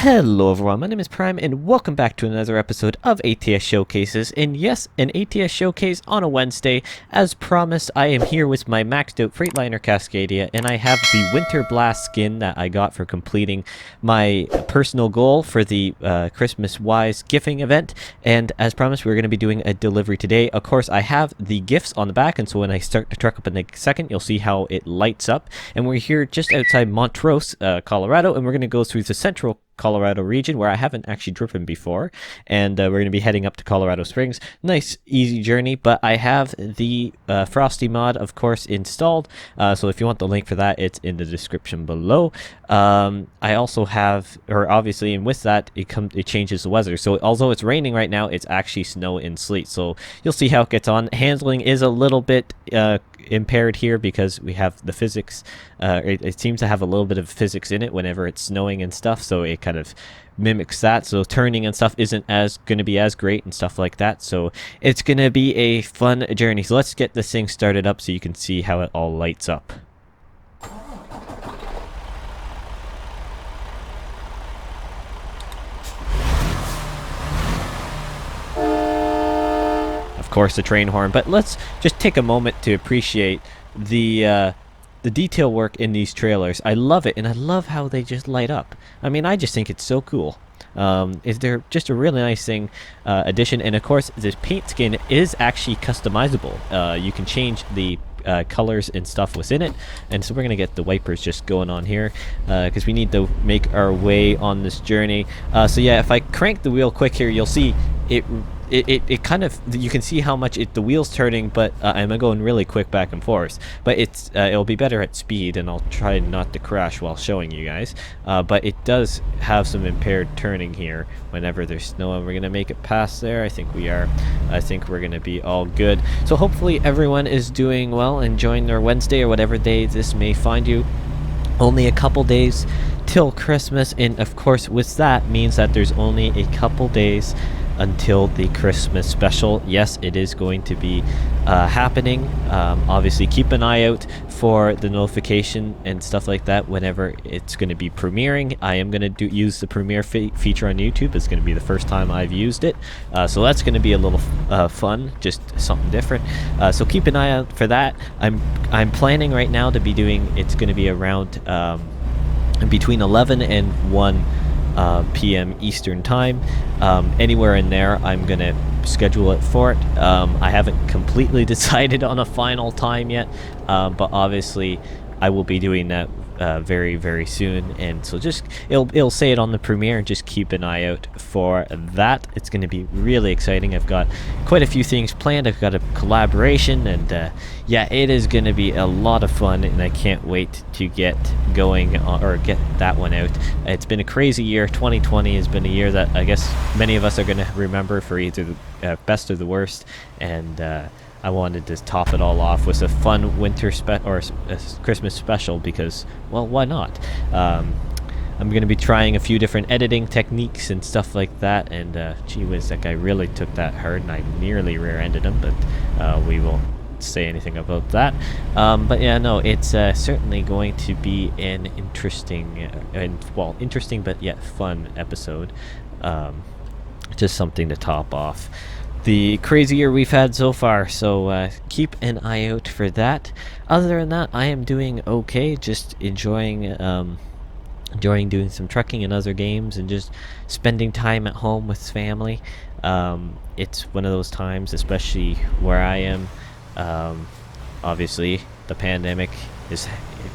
Hello everyone, my name is Prime and welcome back to another episode of ATS Showcases. And yes, an ATS Showcase on a Wednesday. As promised, I am here with my maxed out Freightliner Cascadia and I have the Winter Blast skin that I got for completing my personal goal for the Christmas-wise gifting event. And as promised, we're going to be doing a delivery today. Of course, I have the gifts on the back, and so when I start the truck up in a second, you'll see how it lights up. And we're here just outside Montrose, Colorado, and we're going to go through the central Colorado region where I haven't actually driven before, and we're going to be heading up to Colorado Springs. Nice easy journey, but I have the Frosty mod of course installed, so if you want the link for that, it's in the description below. I also have, or obviously, and with that it changes the weather, so although it's raining right now, it's actually snow and sleet, so you'll see how it gets on. Handling is a little bit impaired here because we have the physics. It seems to have a little bit of physics in it whenever it's snowing and stuff, so it kind of mimics that, so turning and stuff isn't going to be as great and stuff like that, so it's going to be a fun journey. So let's get this thing started up so you can see how it all lights up. Of course, the train horn, but let's just take a moment to appreciate the detail work in these trailers. I love it, and I love how they just light up. I mean, I just think it's so cool. They're just a really nice thing, addition, and of course, this paint skin is actually customizable. You can change the colors and stuff within it, and so we're gonna get the wipers just going on here because we need to make our way on this journey. So yeah, if I crank the wheel quick here, you'll see it kind of, you can see how much the wheel's turning, but I'm going really quick back and forth, but it'll be better at speed, and I'll try not to crash while showing you guys, but it does have some impaired turning here whenever there's snow, and we're gonna make it past there. I think we are. I think we're gonna be all good. So hopefully everyone is doing well, enjoying their Wednesday or whatever day this may find you. Only a couple days till Christmas, and of course with that means that there's only a couple days until the Christmas special. Yes, it is going to be happening. Obviously keep an eye out for the notification and stuff like that whenever it's going to be premiering. I am going to use the premiere feature on YouTube. It's going to be the first time I've used it, so that's going to be a little fun, just something different. So keep an eye out for that. I'm planning right now to be doing, it's going to be around between 11 and 1 p.m. Eastern time. Anywhere in there, I'm gonna schedule it for it. I haven't completely decided on a final time yet, but obviously I will be doing that very, very soon, and so just it'll say it on the premiere, and just keep an eye out for that. It's going to be really exciting. I've got quite a few things planned. I've got a collaboration, and yeah, it is going to be a lot of fun, and I can't wait to get going or get that one out. It's been a crazy year. 2020 has been a year that I guess many of us are going to remember for either the best or the worst, and I wanted to top it all off with a fun winter or a Christmas special because, well, why not? I'm going to be trying a few different editing techniques and stuff like that, and gee whiz, that guy really took that hard, and I nearly rear-ended him, but we won't say anything about that. But yeah, no, it's certainly going to be an interesting, interesting but yet fun episode. Just something to top off the crazy year we've had so far, so keep an eye out for that. Other than that, I am doing okay, just enjoying doing some trucking and other games, and just spending time at home with family. It's one of those times, especially where I am. Obviously the pandemic is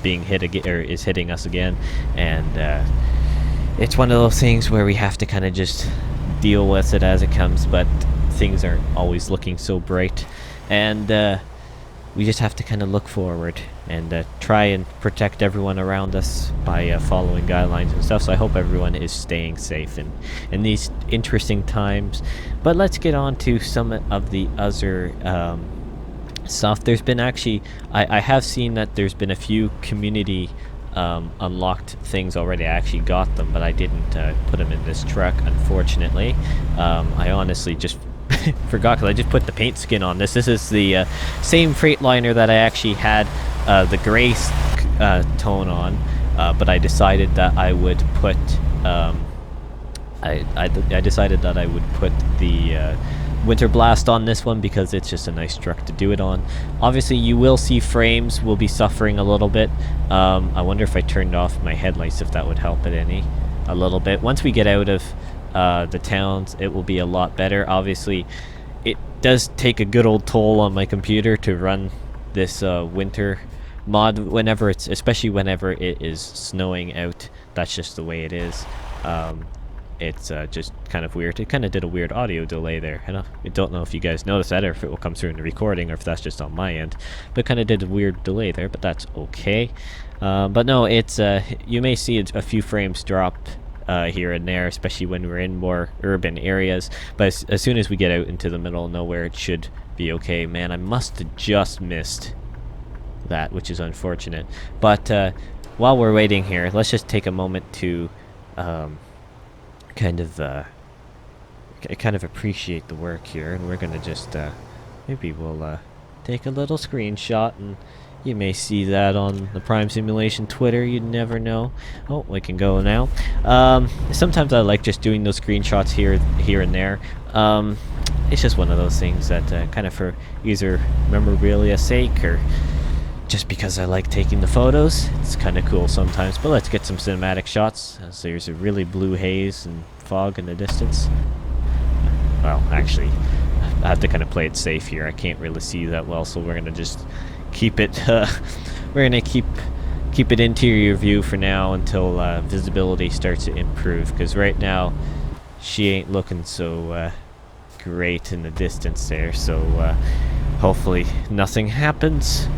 being hit again, or is hitting us again, and it's one of those things where we have to kind of just deal with it as it comes, but things aren't always looking so bright, and we just have to kind of look forward and try and protect everyone around us by following guidelines and stuff. So I hope everyone is staying safe in these interesting times. But let's get on to some of the other stuff. There's been actually, I have seen that there's been a few community unlocked things already. I actually got them, but I didn't put them in this truck, unfortunately. I honestly just forgot, because I just put the paint skin on this. This is the same Freightliner that I actually had the gray tone on, but I decided that I would put I decided that I would put the Winter Blast on this one because it's just a nice truck to do it on. Obviously, you will see frames will be suffering a little bit. I wonder if I turned off my headlights, if that would help it a little bit. Once we get out of the towns, it will be a lot better. Obviously, it does take a good old toll on my computer to run this winter mod whenever especially whenever it is snowing out. That's just the way it is. It's just kind of weird. It kind of did a weird audio delay there. I don't know if you guys noticed that, or if it will come through in the recording, or if that's just on my end. But it kind of did a weird delay there, but that's okay. But no, it's you may see a few frames drop here and there, especially when we're in more urban areas. But as soon as we get out into the middle of nowhere, it should be okay. Man, I must have just missed that, which is unfortunate. But while we're waiting here, let's just take a moment to kind of appreciate the work here, and we're gonna just maybe we'll take a little screenshot, and you may see that on the Prime Simulation Twitter. You never know. Oh, we can go now. Sometimes I like just doing those screenshots here and there. It's just one of those things that kind of for either memorabilia sake or just because I like taking the photos. It's kind of cool sometimes. But let's get some cinematic shots. So there's a really blue haze and fog in the distance. Well, actually, I have to kind of play it safe here. I can't really see that well, so we're gonna just keep it. We're gonna keep it interior view for now until visibility starts to improve. Because right now, she ain't looking so great in the distance there. So hopefully nothing happens.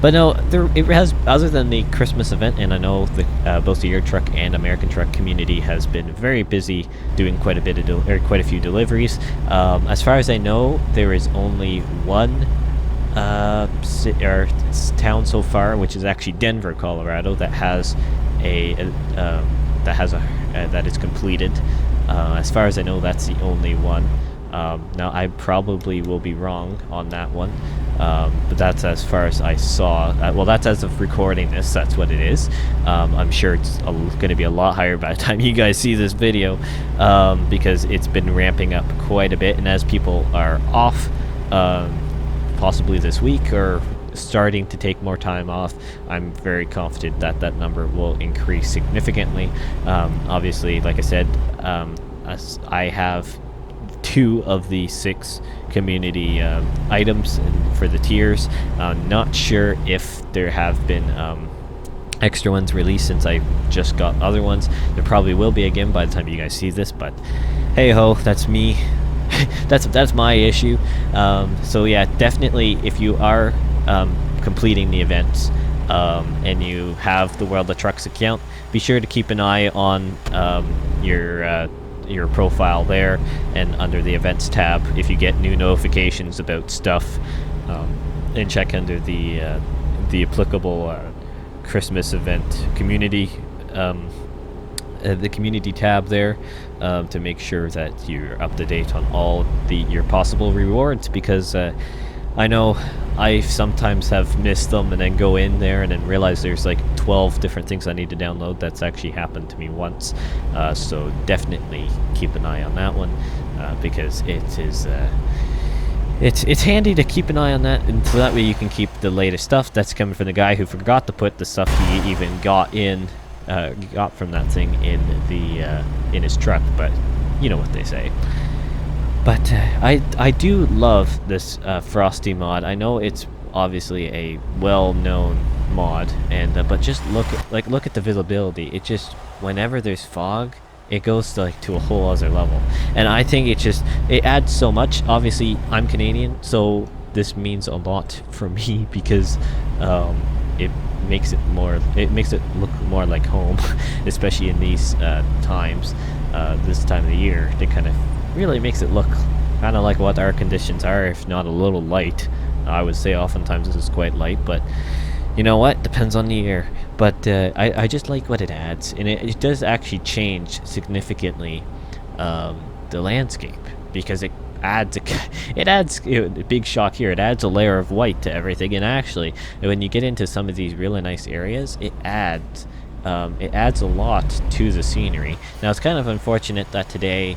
But no, it has, other than the Christmas event, and I know both the Euro Truck and American Truck community has been very busy doing quite a few deliveries. As far as I know, there is only one town so far, which is actually Denver, Colorado, that has that is completed. As far as I know, that's the only one. Now, I probably will be wrong on that one, but that's as far as I saw. Well, that's as of recording this, that's what it is. I'm sure it's going to be a lot higher by the time you guys see this video, because it's been ramping up quite a bit, and as people are off, possibly this week, or starting to take more time off, I'm very confident that that number will increase significantly. Obviously, like I said, I have 2 of the 6 community items for the tiers. Not sure if there have been extra ones released since I just got other ones. There probably will be again by the time you guys see this, but hey ho, that's me. that's my issue. So yeah, definitely if you are completing the events and you have the World of Trucks account, be sure to keep an eye on your profile there, and under the events tab, if you get new notifications about stuff, and check under the applicable Christmas event community, the community tab there, to make sure that you're up to date on all your possible rewards, because I know I sometimes have missed them and then go in there and then realize there's like 12 different things I need to download. That's actually happened to me once, so definitely keep an eye on that one, because it is it's handy to keep an eye on that, and so that way you can keep the latest stuff. That's coming from the guy who forgot to put the stuff he even got from that thing in his truck, but you know what they say. But I do love this Frosty mod. I know it's obviously a well-known mod, and but just look at the visibility. It just, whenever there's fog, it goes to a whole other level, and I think it adds so much. Obviously, I'm Canadian, so this means a lot for me, because it makes it look more like home, especially in these times, this time of the year. It kind of really makes it look kind of like what our conditions are, if not a little light. I would say oftentimes this is quite light, but you know what, depends on the year. But I just like what it adds, and it does actually change significantly the landscape, because it adds a big shock here. It adds a layer of white to everything, and actually when you get into some of these really nice areas, it adds it adds a lot to the scenery. Now it's kind of unfortunate that today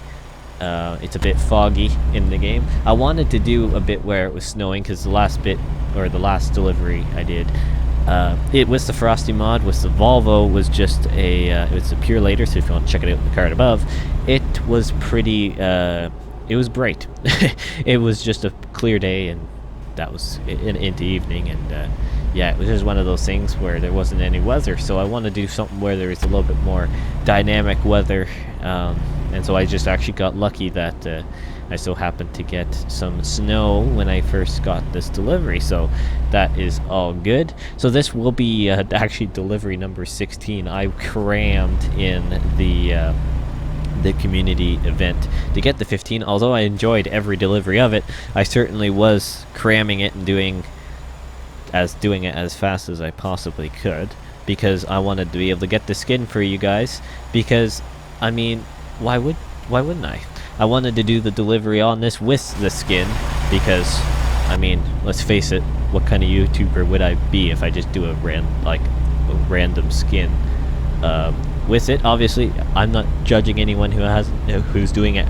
it's a bit foggy in the game. I wanted to do a bit where it was snowing because the last bit, or the last delivery I did, it was the Frosty mod. With the Volvo was just it was a pure later, so if you want to check it out in the card above, it was pretty, it was bright. It was just a clear day, and that was into evening, and yeah, it was just one of those things where there wasn't any weather, so I wanted to do something where there was a little bit more dynamic weather, and so I just actually got lucky that I so happened to get some snow when I first got this delivery, so that is all good. So this will be actually delivery number 16. I crammed in the community event to get the 15. Although I enjoyed every delivery of it, I certainly was cramming it and doing it as fast as I possibly could, because I wanted to be able to get the skin for you guys, because I mean, why wouldn't I? I wanted to do the delivery on this with the skin, because I mean, let's face it, what kind of YouTuber would I be if I just do a random skin with it? Obviously, I'm not judging anyone who's doing it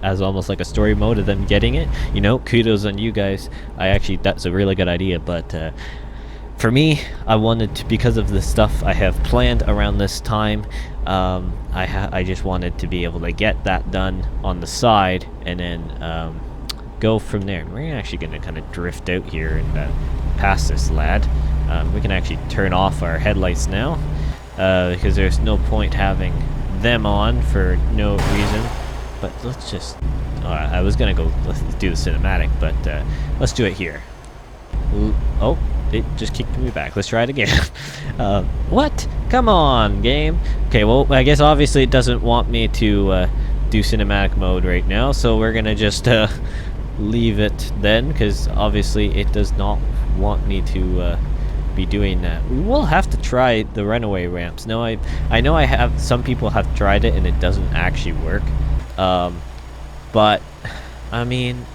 as almost like a story mode of them getting it. You know, kudos on you guys. That's a really good idea, but for me, I wanted to, because of the stuff I have planned around this time, I just wanted to be able to get that done on the side, and then go from there. We're actually going to kind of drift out here and pass this lad. We can actually turn off our headlights now, because there's no point having them on for no reason. But let's just... I was going to go let's do the cinematic, but let's do it here. Oh, it just kicked me back. Let's try it again. What? Come on, game. Okay, well, I guess obviously it doesn't want me to do cinematic mode right now, so we're going to just leave it then, because obviously it does not want me to be doing that. We will have to try the runaway ramps. Now, I know some people have tried it and it doesn't actually work, but I mean,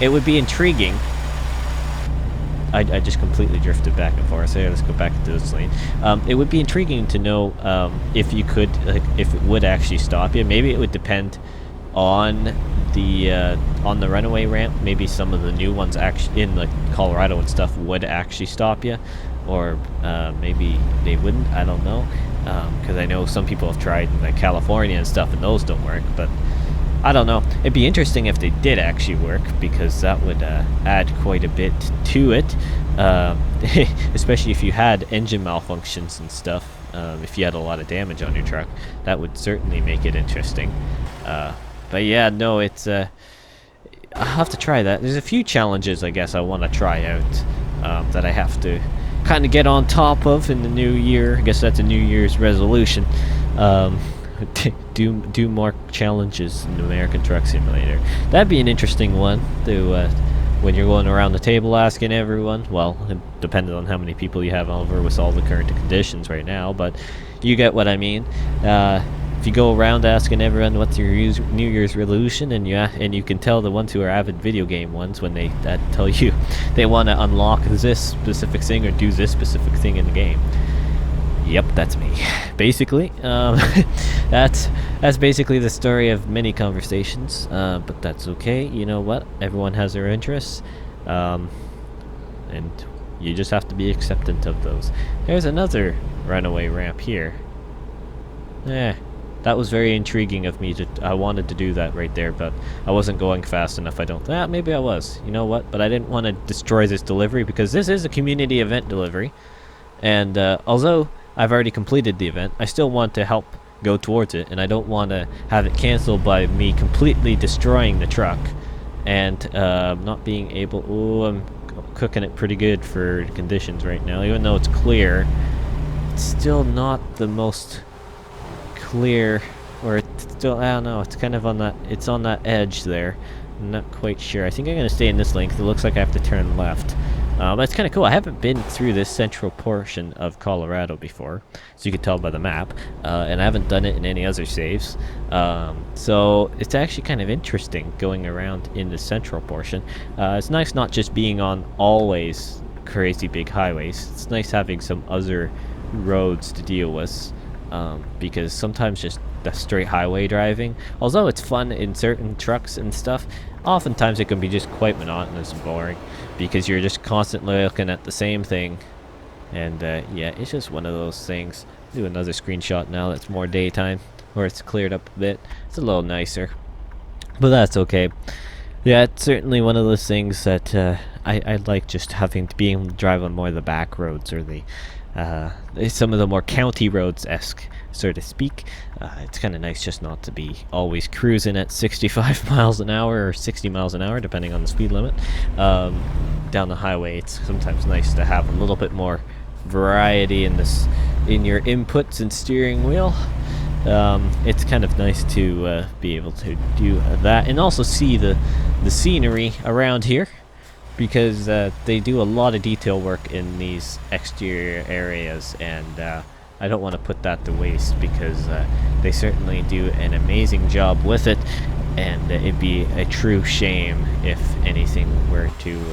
it would be intriguing. I just completely drifted back and forth, so let's go back into this lane. It would be intriguing to know if you could, if it would actually stop you. Maybe it would depend on the runaway ramp. Maybe some of the new ones actually in like Colorado and stuff would actually stop you, or maybe they wouldn't. I don't know, because I know some people have tried in like California and stuff, and those don't work. But I don't know. It'd be interesting if they did actually work, because that would add quite a bit to it, especially if you had engine malfunctions and stuff. If you had a lot of damage on your truck, that would certainly make it interesting. But yeah, no, it's I'll have to try that. There's a few challenges I guess I want to try out that I have to kind of get on top of in the new year. I guess that's a New Year's resolution. Do more challenges in the American Truck Simulator. That'd be an interesting one to when you're going around the table asking everyone. Well, depending on how many people you have over with all the current conditions right now, but you get what I mean. If you go around asking everyone what's your New Year's resolution, and you can tell the ones who are avid video game ones when they tell you they want to unlock this specific thing or do this specific thing in the game. Yep, that's me. Basically, that's basically the story of many conversations. But that's okay. You know what? Everyone has their interests, and you just have to be acceptant of those. There's another runaway ramp here. That was very intriguing of me. I wanted to do that right there, but I wasn't going fast enough. Maybe I was. You know what? But I didn't want to destroy this delivery, because this is a community event delivery, and although I've already completed the event, I still want to help go towards it, and I don't want to have it canceled by me completely destroying the truck and not being able... Ooh, I'm cooking it pretty good for conditions right now. Even though it's clear, it's still not the most clear, or it's still... I don't know, it's kind of on that... It's on that edge there. I'm not quite sure. I think I'm going to stay in this lane, because it looks like I have to turn left. But it's kind of cool. I haven't been through this central portion of Colorado before, so you can tell by the map, and I haven't done it in any other saves. So it's actually kind of interesting going around in the central portion. It's nice not just being on always crazy big highways. It's nice having some other roads to deal with, because sometimes just the straight highway driving, although it's fun in certain trucks and stuff, oftentimes it can be just quite monotonous and boring because you're just constantly looking at the same thing. And yeah, it's just one of those things. Do another screenshot now that's more daytime, or it's cleared up a bit. It's a little nicer, but that's okay. Yeah, it's certainly one of those things that I like, just having to be able to drive on more of the back roads, or the some of the more county roads-esque, so to speak. It's kind of nice just not to be always cruising at 65 miles an hour or 60 miles an hour, depending on the speed limit. Down the highway, it's sometimes nice to have a little bit more variety in your inputs and steering wheel. It's kind of nice to be able to do that, and also see the scenery around here, because they do a lot of detail work in these exterior areas, and I don't want to put that to waste, because they certainly do an amazing job with it, and it'd be a true shame if anything were to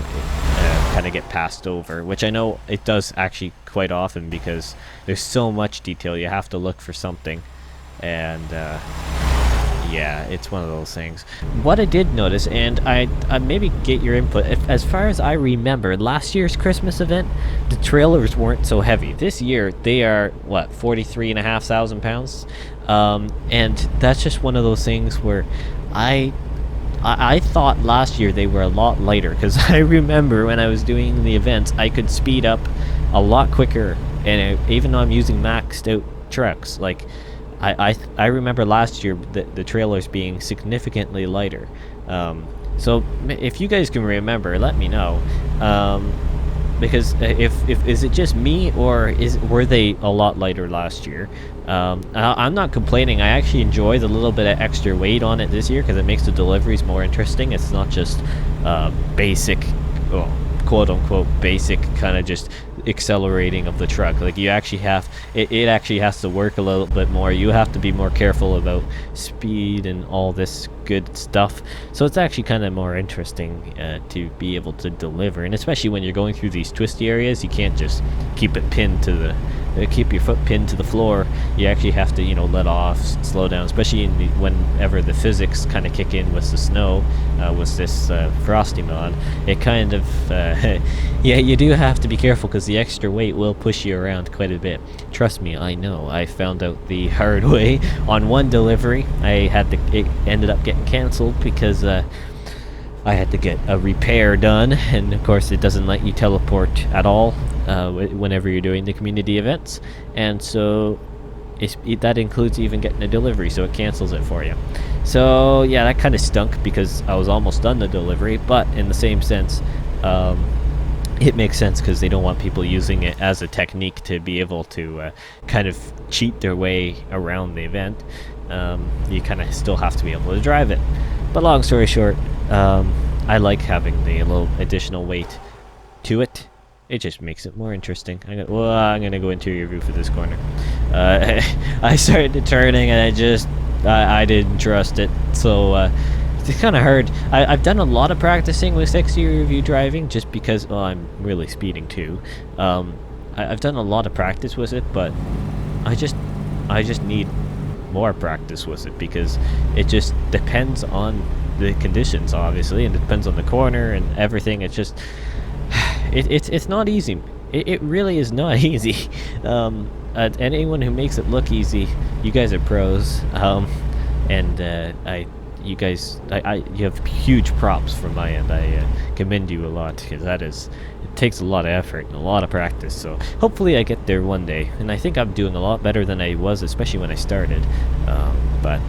kind of get passed over, which I know it does actually quite often, because there's so much detail, you have to look for something. And yeah, it's one of those things. What I did notice, and I maybe get your input, as far as I remember, last year's Christmas event, the trailers weren't so heavy. This year they are, what, 43,500 pounds, and that's just one of those things where I thought last year they were a lot lighter, because I remember when I was doing the events, I could speed up a lot quicker, and even though I'm using maxed out trucks, like I remember last year the trailers being significantly lighter. So if you guys can remember, let me know. Because if is it just me, or were they a lot lighter last year? I'm not complaining. I actually enjoy the little bit of extra weight on it this year, because it makes the deliveries more interesting. It's not just basic, quote unquote basic, kind of just accelerating of the truck. Like, you actually have it actually has to work a little bit more. You have to be more careful about speed and all this good stuff, so it's actually kind of more interesting to be able to deliver. And especially when you're going through these twisty areas, you can't just keep it pinned to the keep your foot pinned to the floor. You actually have to, let off, slow down, especially whenever the physics kind of kick in with the snow, with this frosty mod. It kind of yeah, you do have to be careful, because the extra weight will push you around quite a bit. Trust me, I know. I found out the hard way on one delivery. It ended up getting canceled because I had to get a repair done, and of course it doesn't let you teleport at all whenever you're doing the community events, and so that includes even getting a delivery, so it cancels it for you. So yeah, that kind of stunk, because I was almost done the delivery, but in the same sense, it makes sense, because they don't want people using it as a technique to be able to kind of cheat their way around the event. You kind of still have to be able to drive it. But long story short, I like having the little additional weight to it. It just makes it more interesting. I'm gonna go interior view for this corner. I started turning, and I didn't trust it, so it's kind of hard. I've done a lot of practicing with exterior view driving, just because I'm really speeding too. I've done a lot of practice with it, but I just need more practice with it, because it just depends on the conditions, obviously, and it depends on the corner and everything. It's just it's not easy. It really is not easy. Anyone who makes it look easy, you guys are pros. You have huge props from my end. I commend you a lot, because it takes a lot of effort and a lot of practice. So hopefully I get there one day, and I think I'm doing a lot better than I was, especially when I started. But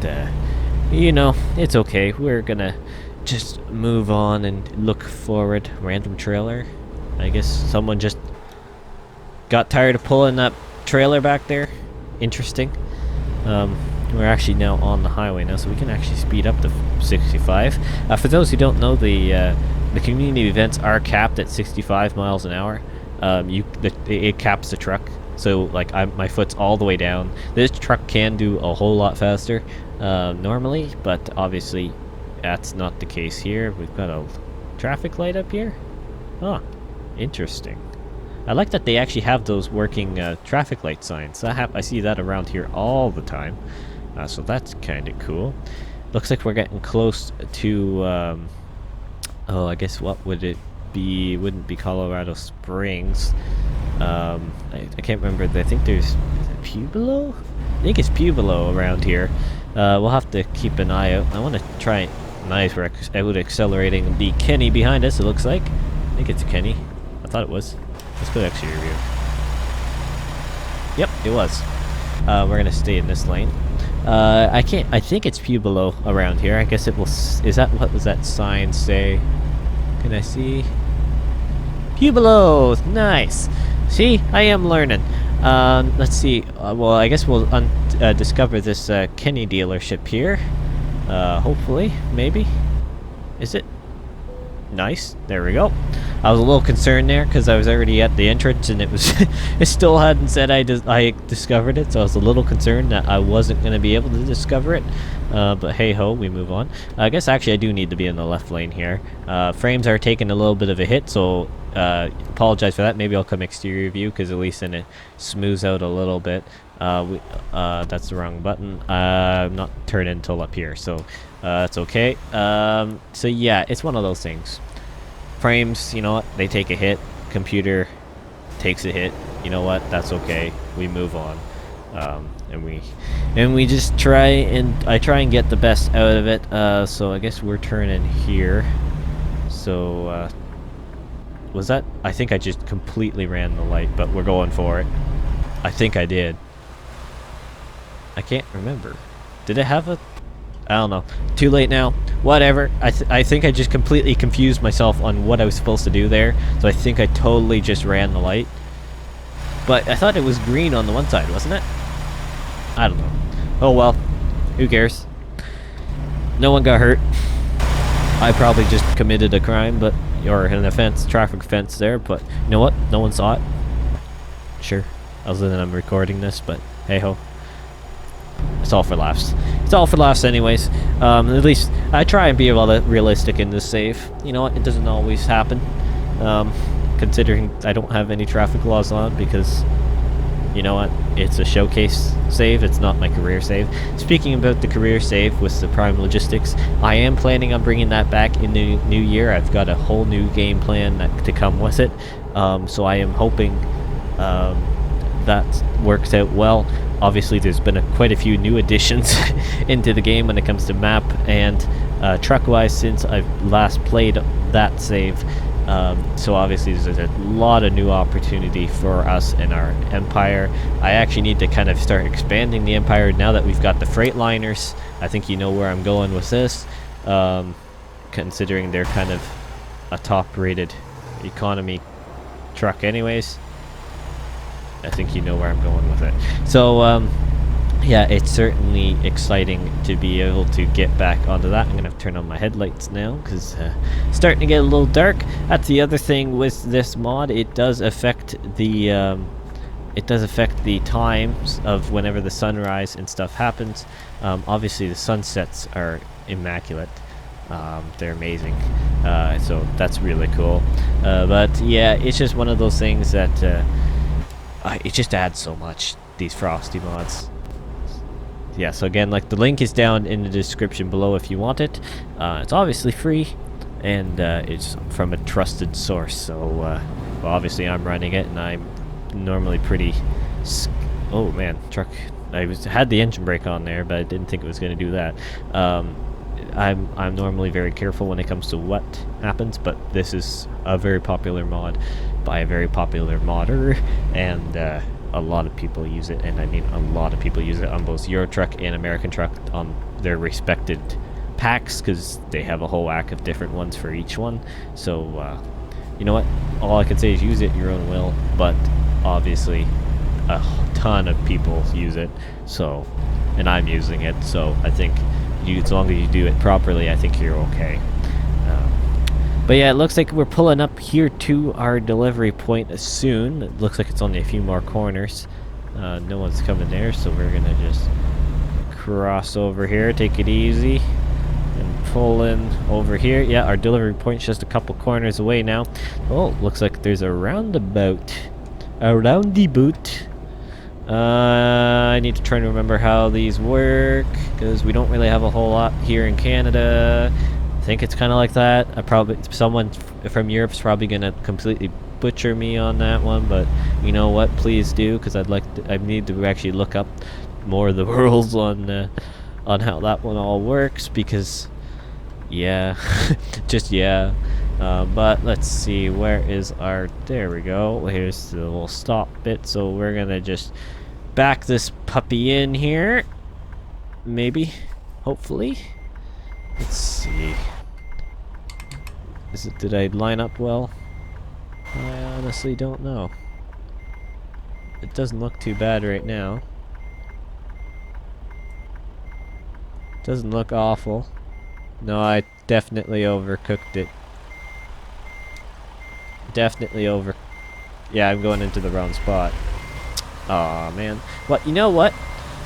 it's okay. We're gonna just move on and look forward. Random trailer. I guess someone just got tired of pulling that trailer back there. Interesting. We're actually now on the highway now, so we can actually speed up to 65. For those who don't know, the community events are capped at 65 miles an hour. It caps the truck, so like my foot's all the way down. This truck can do a whole lot faster normally, but obviously that's not the case here. We've got a traffic light up here. Oh, interesting. I like that they actually have those working traffic light signs. I see that around here all the time. So that's kind of cool. Looks like we're getting close to, oh, I guess what would it be? It wouldn't be Colorado Springs. I can't remember. I think there's, is it Pueblo? I think it's Pueblo around here. We'll have to keep an eye out. I want to try. Nice, we're out accelerating the Kenny behind us, it looks like. I think it's Kenny. I thought it was. Let's go to exterior view. Yep, it was. We're gonna stay in this lane. I think it's Pueblo around here. I guess it will. Is that, what was that sign say? Can I see? Pueblo! Nice! See? I am learning. Let's see. Well, I guess we'll discover this Kenny dealership here. Hopefully. Maybe. Is it? Nice. There we go. I was a little concerned there because I was already at the entrance and it was it still hadn't said I discovered it, so I was a little concerned that I wasn't going to be able to discover it. But hey ho, we move on. I guess actually I do need to be in the left lane here. Frames are taking a little bit of a hit, so apologize for that. Maybe I'll come exterior view because at least then it smooths out a little bit. That's the wrong button. I'm not turned until up here, so that's okay. So yeah, it's one of those things. Frames, you know what, they take a hit. Computer takes a hit. You know what, that's okay. We move on. And we just try and get the best out of it. So I guess we're turning here. So was that? I think I just completely ran the light, but we're going for it. I think I did. I can't remember. Did it have a? I don't know. Too late now. Whatever. I think I just completely confused myself on what I was supposed to do there. So I think I totally just ran the light. But I thought it was green on the one side, wasn't it? I don't know. Oh well. Who cares? No one got hurt. I probably just committed a crime, but or an offense, traffic offense there. But you know what? No one saw it. Sure. Other than I'm recording this, but hey ho. It's all for laughs. It's all for laughs anyways. At least I try and be realistic in this save. You know what? It doesn't always happen. Considering I don't have any traffic laws on because, you know what? It's a showcase save. It's not my career save. Speaking about the career save with the Prime Logistics, I am planning on bringing that back in the new year. I've got a whole new game plan to come with it. So I am hoping that works out well. Obviously there's been quite a few new additions into the game when it comes to map and truck wise since I've last played that save. So obviously there's a lot of new opportunity for us in our empire. I actually need to kind of start expanding the empire now that we've got the Freightliners. I think you know where I'm going with this, considering they're kind of a top rated economy truck anyways. I think you know where I'm going with it. So yeah, it's certainly exciting to be able to get back onto that. I'm gonna have to turn on my headlights now because it's starting to get a little dark. That's the other thing with this mod. It does affect the times of whenever the sunrise and stuff happens. Obviously the sunsets are immaculate. They're amazing. So that's really cool. But yeah, it's just one of those things that it just adds so much, these Frosty mods. Yeah, so again, like the link is down in the description below if you want it. It's obviously free, and it's from a trusted source. So, well, obviously I'm running it, and I'm normally pretty... Oh man, truck. I had the engine brake on there, but I didn't think it was going to do that. I'm normally very careful when it comes to what happens, but this is a very popular mod by a very popular modder, and a lot of people use it, and I mean a lot of people use it on both Euro Truck and American Truck on their respected packs, because they have a whole whack of different ones for each one. So you know what, all I can say is use it your own will, but obviously a ton of people use it, so, and I'm using it, so I think as long as you do it properly, I think you're okay. But yeah, it looks like we're pulling up here to our delivery point soon. It looks like it's only a few more corners. No one's coming there, so we're gonna just cross over here, take it easy, and pull in over here. Yeah, our delivery point's just a couple corners away now. Oh, looks like there's a roundabout around the boot. I need to try to remember how these work, because we don't really have a whole lot here in Canada. I think it's kind of like that. Someone from Europe's probably gonna completely butcher me on that one, but you know what? Please do, because I need to actually look up more of the rules on how that one all works, because yeah, just yeah. But let's see, where is our, there we go, here's the little stop bit, so we're gonna just back this puppy in here, maybe, hopefully. Let's see, did I line up well? I honestly don't know. It doesn't look too bad right now. Doesn't look awful. No, I definitely overcooked it. Definitely over. Yeah, I'm going into the wrong spot. Aw, man. But you know what?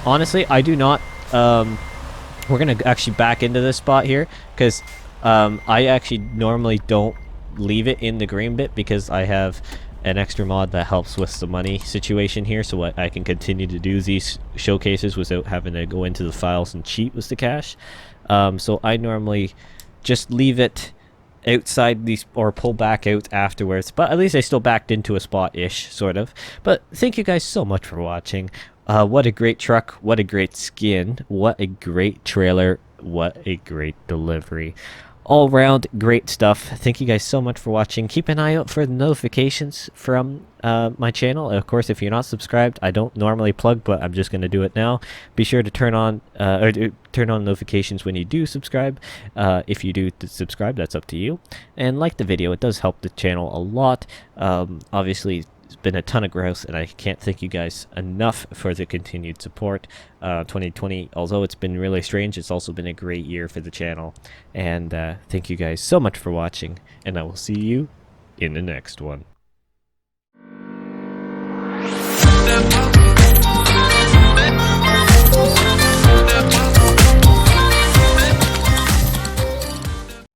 Honestly, I do not. We're gonna actually back into this spot here, because I actually normally don't leave it in the green bit, because I have an extra mod that helps with the money situation here, so I can continue to do these showcases without having to go into the files and cheat with the cash. So I normally just leave it outside these, or pull back out afterwards, but at least I still backed into a spot-ish, sort of. But thank you guys so much for watching. What a great truck, what a great skin, what a great trailer, what a great delivery. All round great stuff. Thank you guys so much for watching. Keep an eye out for the notifications from my channel. Of course, if you're not subscribed, I don't normally plug, but I'm just going to do it now. Be sure to turn on notifications when you do subscribe. If you do subscribe, that's up to you. And like the video, it does help the channel a lot. Obviously, it's been a ton of growth, and I can't thank you guys enough for the continued support. 2020, although it's been really strange, it's also been a great year for the channel. And thank you guys so much for watching, and I will see you in the next one.